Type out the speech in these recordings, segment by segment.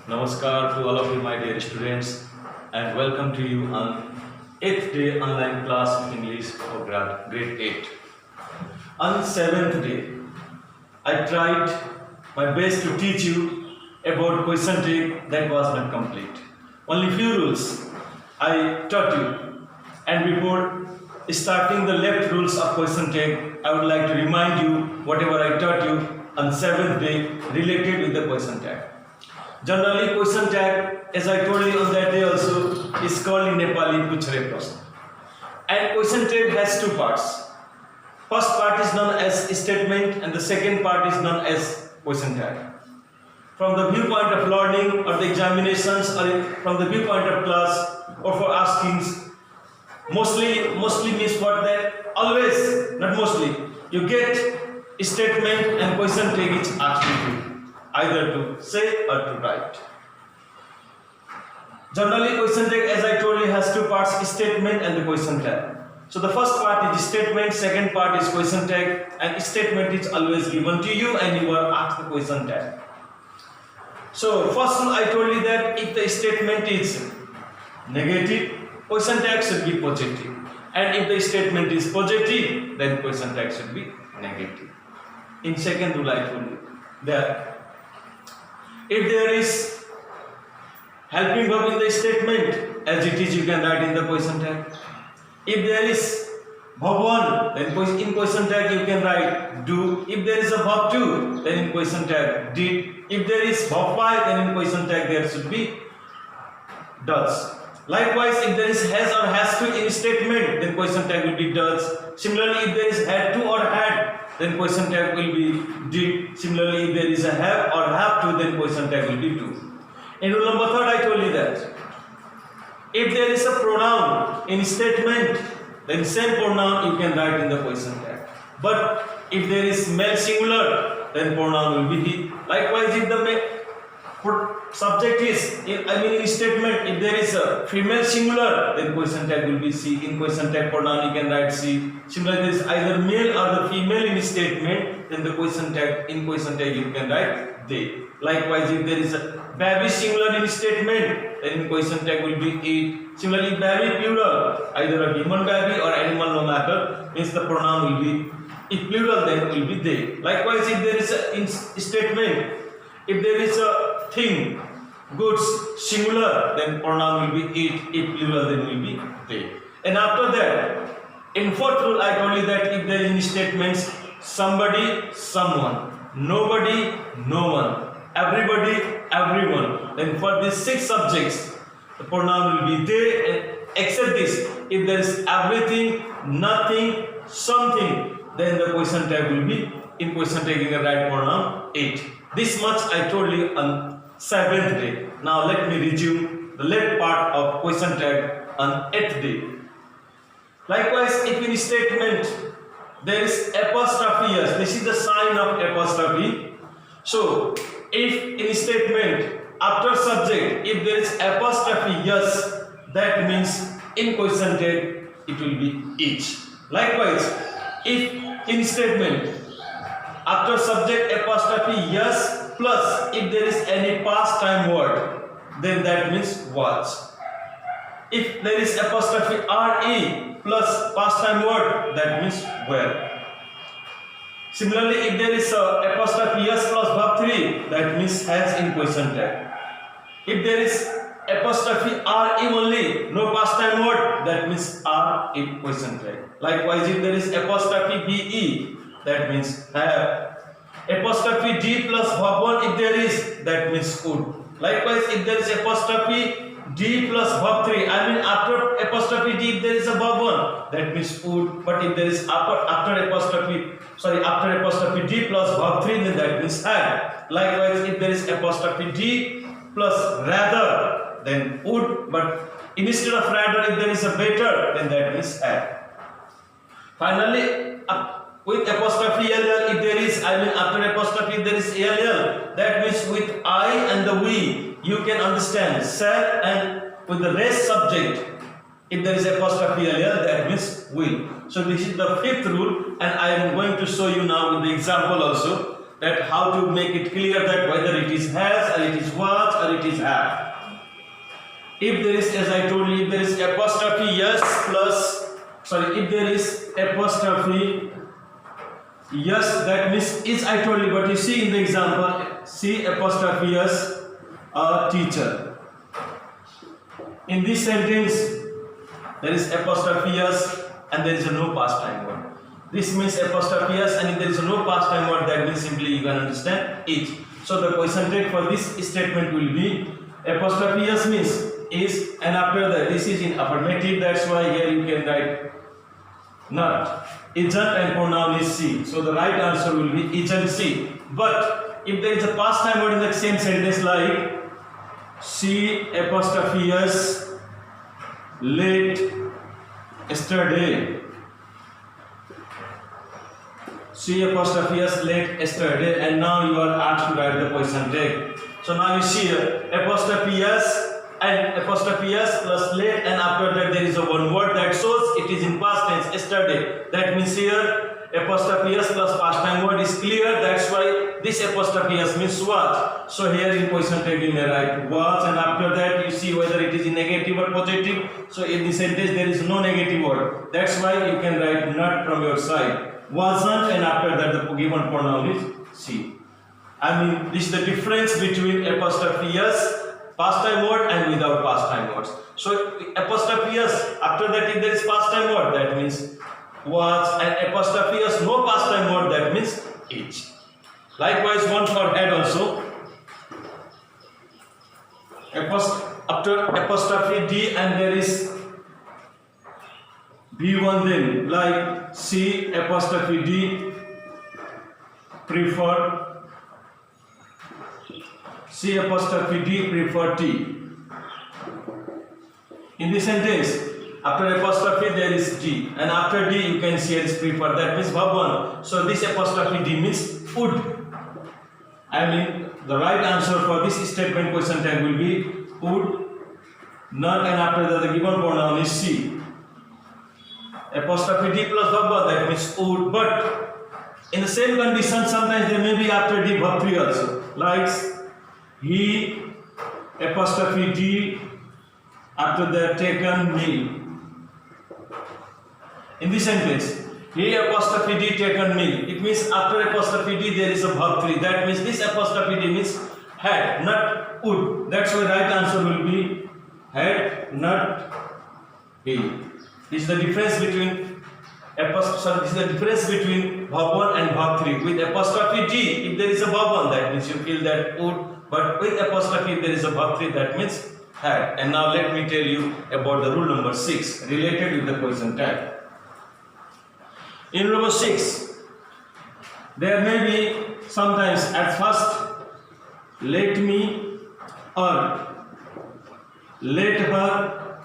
Namaskar to all of you, my dear students, and welcome to you on 8th day online class of English for grade 8. On 7th day, I tried my best to teach you about question tag that was not complete. Only few rules I taught you, and before starting the left rules of question tag, I would like to remind you whatever I taught you on 7th day related with the question tag. Generally, question tag, as I told you on that day also, is called in Nepali Puch Rahe Prashna. And question tag has two parts. First part is known as statement, and the second part is known as question tag. From the viewpoint of learning or the examinations, or from the viewpoint of class, or for askings, mostly means what that always, not mostly, you get statement and question tag is asked you either to say or to write. Generally, question tag, as I told you, has two parts: statement and the question tag. So the first part is statement, second part is question tag, and statement is always given to you and you are asked the question tag. So first I told you that if the statement is negative, question tag should be positive, and if the statement is positive, then question tag should be negative. In second rule I told you that if there is helping verb in the statement, as it is, you can write in the question tag. If there is verb 1, then in question tag you can write do. If there is a verb 2, then in question tag did. If there is verb 5, then in question tag there should be does. Likewise, if there is has or has to in statement, then question tag will be does. Similarly, if there is had to or had, then question tag will be did. Similarly, if there is a have or have to, then question tag will be do. In rule number 3, I told you that if there is a pronoun in statement, then same pronoun you can write in the question tag. But if there is male singular, then pronoun will be he. Likewise, if the subject is in statement, if there is a female singular, then question tag will be she. In question tag pronoun you can write she. Similarly, there is either male or the female in statement, then the question tag you can write they. Likewise, if there is a baby singular in statement, then in question tag will be it. Similarly, baby plural, either a human baby or animal, no matter, means the pronoun will be, if plural, then will be they. Likewise, if there is a in statement, if there is a thing, goods, singular, then pronoun will be it. If plural, then will be they. And after that, in fourth rule, I told you that if there is in statements, somebody, someone, nobody, no one, everybody, everyone, then for these 6 subjects, the pronoun will be they, and except this, if there is everything, nothing, something, then the question tag will be, in question tag you can write pronoun it. This much I told you on 7th day. Now let me resume the left part of question tag on 8th day. Likewise, if in statement there is apostrophe s, this is the sign of apostrophe. So if in statement after subject, if there is apostrophe s, that means in question tag it will be each. Likewise, if in statement after subject apostrophe s plus if there is any past time word, then that means was. If there is apostrophe re plus past time word, that means were. Similarly, if there is a apostrophe s plus verb 3, that means has in question tag. If there is apostrophe re only, no past time word, that means are in question tag. Likewise, if there is apostrophe be, that means have. Apostrophe d plus verb 1, if there is, that means would. Likewise, if there is apostrophe d plus verb 3, after apostrophe d, if there is a verb 1, that means would. But if there is after apostrophe d plus verb 3, then that means had. Likewise, if there is apostrophe d plus rather, then would. But instead of rather, if there is a better, then that means had. Finally, with apostrophe ll, if there is, after apostrophe there is ll, that means with I and the we, you can understand shall, and with the rest subject, if there is apostrophe ll, that means will. So this is the 5th rule, and I am going to show you now with the example also that how to make it clear that whether it is has or it is was or or it is have. If there is, as I told you, if there is apostrophe yes plus, if there is apostrophe yes, that means is, I told you, but you see in the example, see apostrophe yes, a teacher. In this sentence, there is apostrophe yes and there is a no past time word. This means apostrophe yes, and if there is a no past time word, that means simply you can understand it. So the question tag for this statement will be apostrophe yes means is, and after that this is in affirmative, that's why here you can write not. Isn't and pronoun is she. So the right answer will be isn't she. But if there is a past time word in the same sentence like she apostrophe yes late yesterday, she apostrophe yes late yesterday, and now you are asked to write the question tag. So now you see here apostrophe yes and apostrophe yes plus late, and after that there is a one word that shows it is in past tense yesterday. That means here apostrophe yes plus past time word is clear. That's why this apostrophe yes means was. So here in question tag you may write was, and after that you see whether it is in negative or positive. So in this sentence there is no negative word. That's why you can write not from your side. Wasn't, and after that the given pronoun is she. I mean, this is the difference between apostrophe yes past time word and without past time words. So apostrophe yes, after that if there is past time word, that means was, and apostrophe yes no past time word, that means is. Likewise one for had also. After apostrophe D and there is B1 then, like C apostrophe D prefer, C apostrophe D prefer T. In this sentence, after apostrophe there is D, and after D you can see as prefer, that means verb 1. So this apostrophe D means would. I mean, the right answer for this statement question tag will be would, not, and after that the given pronoun is she. Apostrophe D plus verb 1, that means would, but in the same condition sometimes there may be after D verb 3 also, like he apostrophe D after the taken meal. In this sentence, he apostrophe D taken meal, it means after apostrophe D there is a verb 3. That means this apostrophe D means had, not would. That's why right answer will be had, not he. This is the difference between this is the difference between verb 1 and verb 3. With apostrophe D, if there is a verb 1, that means you feel that would. But with apostrophe, there is a verb 3, that means had. And now let me tell you about the rule number 6 related with the question tag. In rule number 6, there may be sometimes at first let me or let her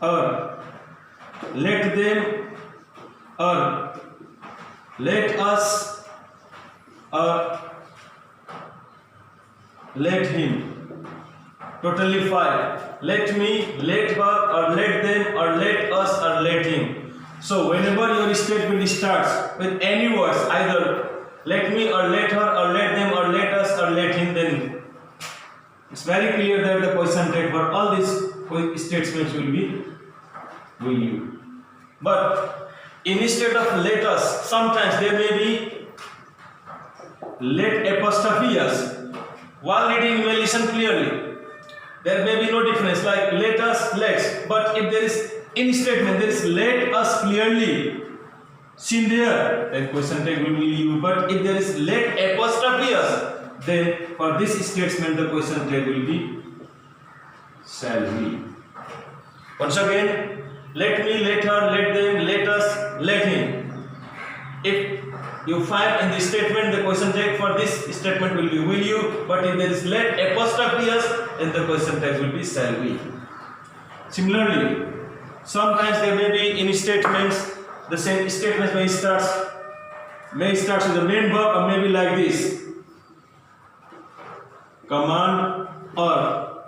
or let them or let us or let him. Totally 5. Let me, let her, or let them, or let us, or let him. So whenever your statement starts with any words, either let me, or let her, or let them, or let us, or let him, then it's very clear that the question tag for all these statements will be will you. But instead of let us, sometimes there may be let apostrophe us. While reading, you may listen clearly. There may be no difference, like let us, let's. But if there is in statement, there is let us clearly seen there, then question tag will be you. But if there is let apostrophe us, then for this statement the question tag will be shall we. Once again, let me, let her, let them, let us, let him. If you find in this statement the question tag for this statement will be will you, but if there is let apostrophe us, then the question tag will be shall we. Similarly, sometimes there may be in statements, the same statements may start with the main verb, or maybe like this: command or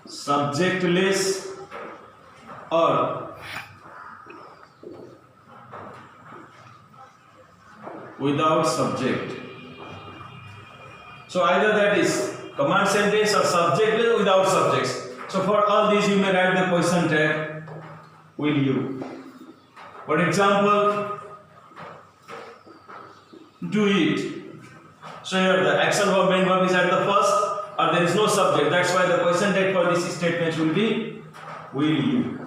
subjectless or without subject. So either that is Command sentence or subject without subjects. So for all these you may write the question tag will you. For example, do it. So here the action verb main verb is at the first, or there is no subject. That's why the question tag for this statement will be will you.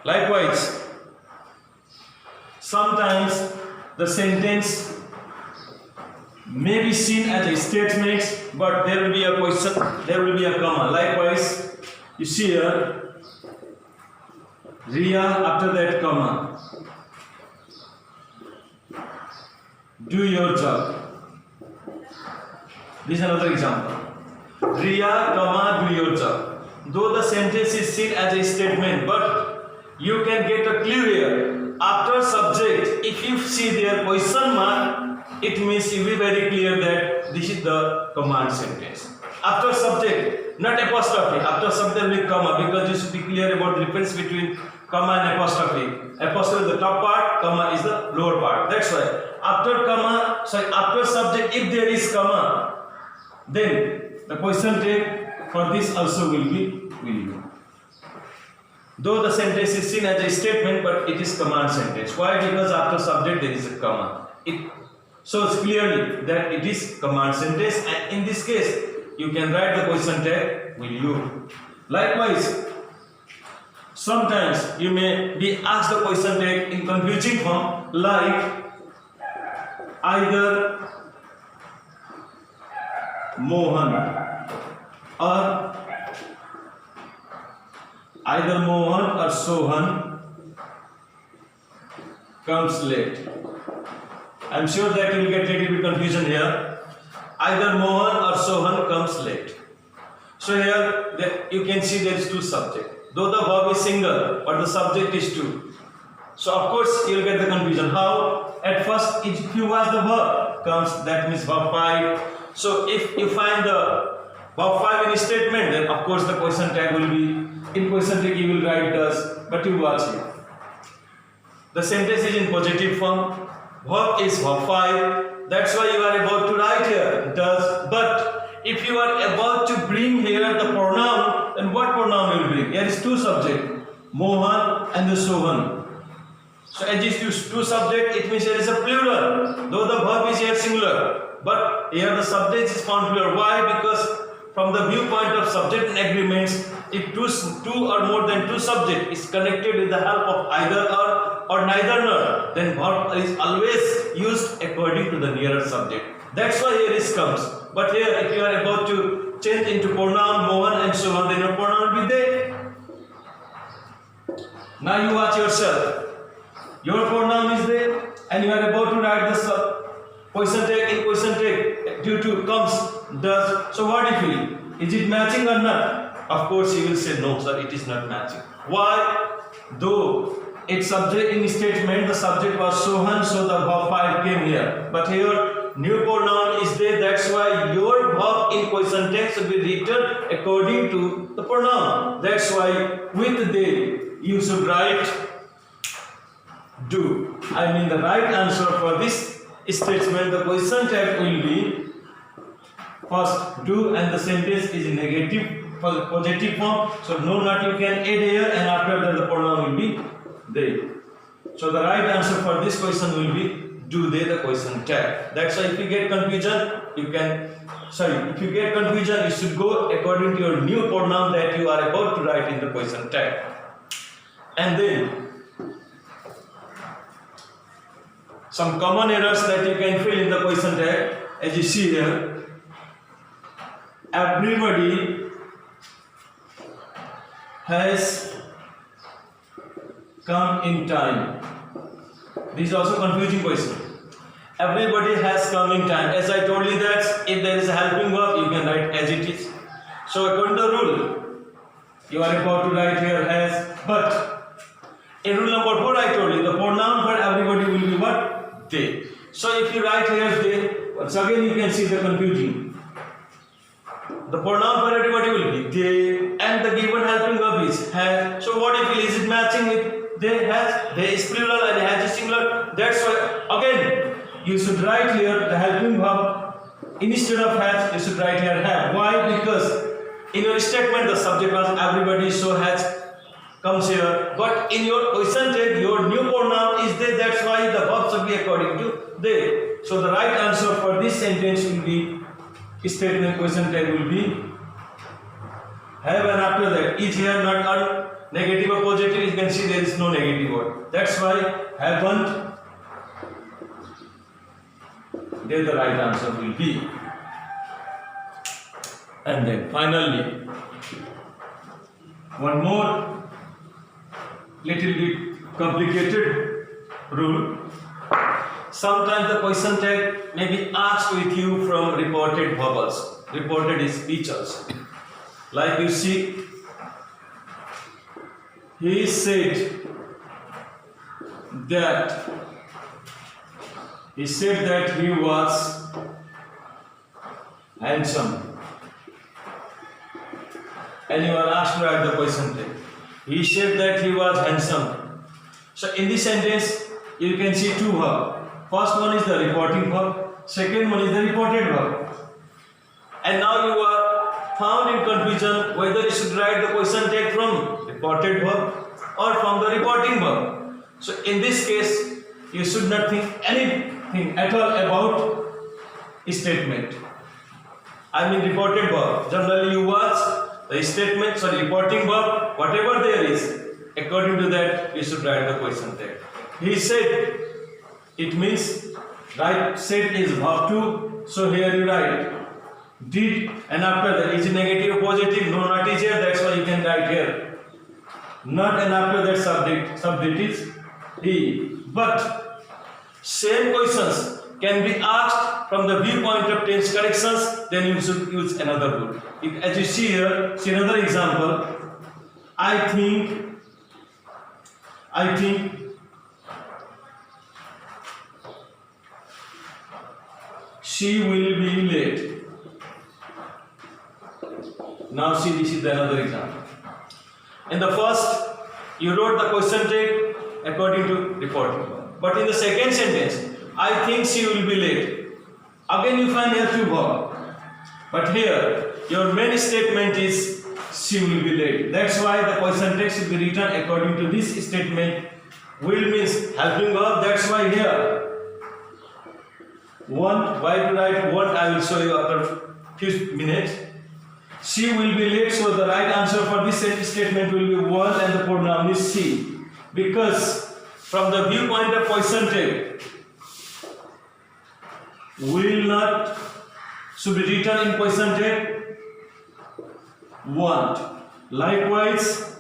Likewise, sometimes the sentence may be seen as a statement, but there will be a question, there will be a comma. Likewise, you see here, Ria, after that comma, do your job. This is another example. Ria, comma, do your job. Though the sentence is seen as a statement, but you can get a clue here. After subject, if you see there question mark, it means you will be very clear that this is the command sentence. After subject, not apostrophe. After subject will comma, because you should be clear about the difference between comma and apostrophe. Apostrophe is the top part, comma is the lower part. That's why after comma, after subject, if there is comma, then the question tag for this also will be will you. Though the sentence is seen as a statement, but it is command sentence. Why? Because after subject there is a comma. It shows clearly that it is command sentence, and in this case you can write the question tag will you. Likewise, sometimes you may be asked the question tag in confusing form, like either Mohan or Sohan comes late. I am sure that you will get a little bit confusion here. Either Mohan or Sohan comes late. So here you can see there is two subject. Though the verb is single, but the subject is two. So of course you will get the confusion. How? At first, if you watch the verb comes, that means verb 5. So if you find the verb 5 in a statement, then of course the question tag will be, in question tag you will write does, but you watch it. The sentence is in positive form, verb is verb 5, that's why you are about to write here, does, but if you are about to bring here the pronoun, then what pronoun will bring? Here is two subject, Mohan and the Sohan. So as it is two subject, it means there is a plural, though the verb is here singular, but here the subject is found plural. Why? Because from the viewpoint of subject and agreements, if two or more than two subject is connected with the help of either or neither nor, then verb is always used according to the nearer subject. That's why here it comes. But here, if you are about to change into pronoun Mohan and Sohan, then your pronoun will be they. Now you watch yourself. Your pronoun is they, and you are about to write the question tag in question tag due to comes, does. So what do you feel? Is it matching or not? Of course you will say no sir, it is not matching. Why? Though its subject in statement, the subject was Sohan, so the verb 5 came here. But here new pronoun is they, that's why your verb in question tag should be written according to the pronoun. That's why with they you should write do. I mean the right answer for this statement, the question tag will be first do, and the sentence is in negative positive form, so no not you can add here, and after that the pronoun will be they. So the right answer for this question will be do they, the question tag. That's why if you get confusion, you should go according to your new pronoun that you are about to write in the question tag. And then some common errors that you can fill in the question tag, as you see here. Everybody has come in time. This is also confusing question. Everybody has come in time. As I told you that if there is a helping verb, you can write as it is. So according to the rule, you are about to write here as, but in rule number 4 I told you the pronoun for everybody will be what? They. So if you write here they, once again you can see the confusion. The pronoun for everybody will be they, and the given helping verb is has. So what if is it matching with they, has? They is plural and has is singular. That's why again you should write here the helping verb Instead of has, you should write here have. Why? Because in your statement the subject was everybody, so has comes here. But in your question tag, your new pronoun is they. That's why the verb should be according to they. So the right answer for this sentence will be statement question tag will be have, and after that is here not on negative or positive. You can see there is no negative word. That's why haven't. There the right answer will be. And then finally one more little bit complicated rule. Sometimes the question tag may be asked with you from reported verbals. Reported speeches. Like you see, he said that he was handsome. And you are asked to write the question tag. He said that he was handsome. So in this sentence, you can see two verbs. First one is the reporting verb. Second one is the reported verb. And now you are found in confusion whether you should write the question tag from reported verb or from the reporting verb. So in this case, you should not think anything at all about statement. I mean reported verb. Generally you watch the statement, reporting verb, whatever there is, according to that you should write the question tag. He said, it means right, said is verb 2, so here you write did, and after that is it negative or positive? No, not is here, that's why you can write here not, and after that subject is he. But same questions can be asked from the viewpoint of tense corrections, then you should use another rule. As you see here, see another example. I think she will be late. Now see, this is another example. In the first, you wrote the question tag according to reporting verb. But in the second sentence, I think she will be late. Again you find here two verbs. But here, your main statement is she will be late. That's why the question tag should be written according to this statement. Will means helping verb. That's why here, want, why to write want, I will show you after few minutes. She will be late, so the right answer for this statement will be want and the pronoun is she. Because from the viewpoint of question tag, will not should be written in question tag want. Likewise,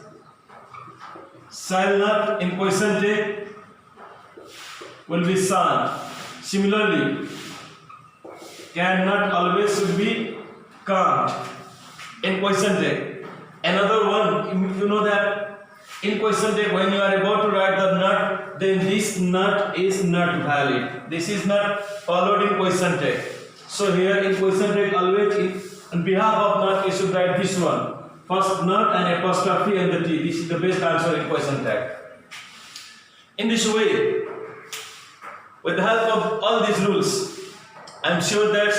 shall not in question tag will be shall. Similarly, cannot always should be can't in question tag. Another one, you know that in question tag when you are about to write the not, then this not is not valid. This is not followed in question tag. So here in question tag always on behalf of not you should write this one. First not and apostrophe and the T. This is the best answer in question tag. In this way, with the help of all these rules, I am sure that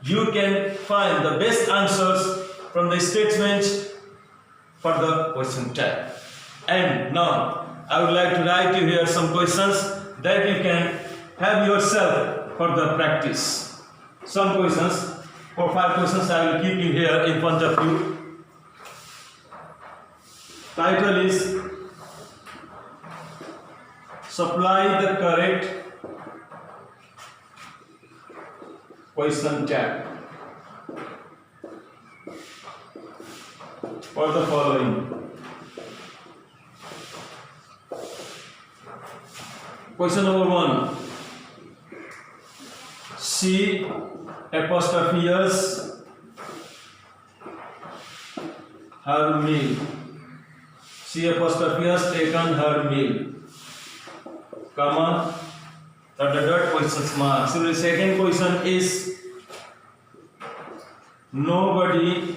you can find the best answers from the statements for the question tag. And now I would like to write you here some questions that you can have yourself for the practice. Some questions, 4 or 5 questions I will keep you here in front of you. Title is Supply the correct question tag for the following. Question number 1. She apostrophe S her meal. She apostrophe S taken her meal. Comma. Dot question mark. So the second question is nobody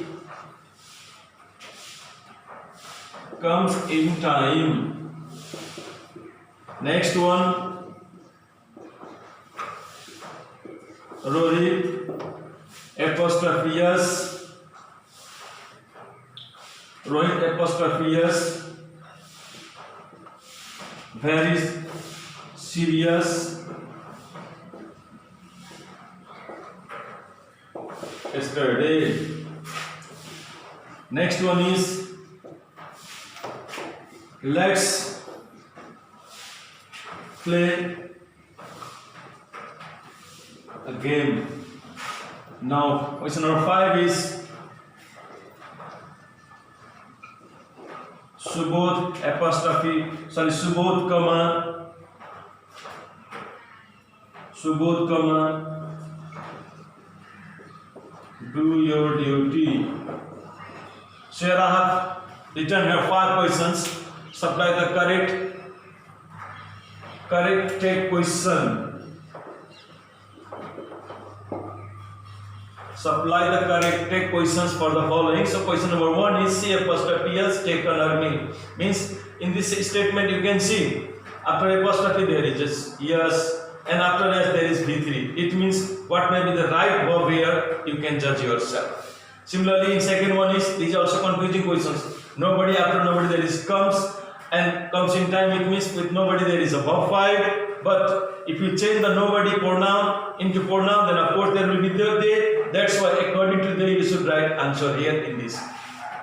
comes in time. Next one, Rohit apostrophe yes, Rohit apostrophe yes, very serious, yesterday. Next one is let's play a game. Now question number 5 is Subodh apostrophe, sorry, Subodh comma do your duty. So here I have written here 5 questions. Supply the correct take question. Supply the correct take questions for the following. So question number 1 is C apostrophe S take a learning. Means in this statement you can see after apostrophe there is just yes, and after S there is V3. It means what may be the right verb here, you can judge yourself. Similarly in second one is, these are also confusing questions. Nobody, after nobody there is comes, and comes in time, it means with nobody there is a verb 5. But if you change the nobody pronoun into pronoun, then of course there will be the they. That's why according to they you should write answer here in this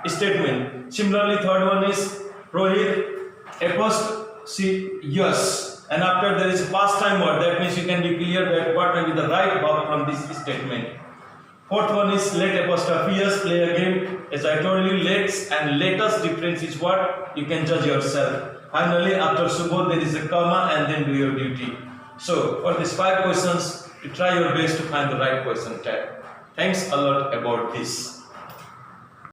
statement. Similarly third one is Rohit apostrophe yes, and after there is a past time word, that means you can be clear that what may be the right verb from this statement. Fourth one is let apostrophe yes play a game. As I told you, let's and let us difference is what you can judge yourself. Finally, after Subodh there is a comma and then do your duty. So for these 5 questions, you try your best to find the right question tag. Thanks a lot about this.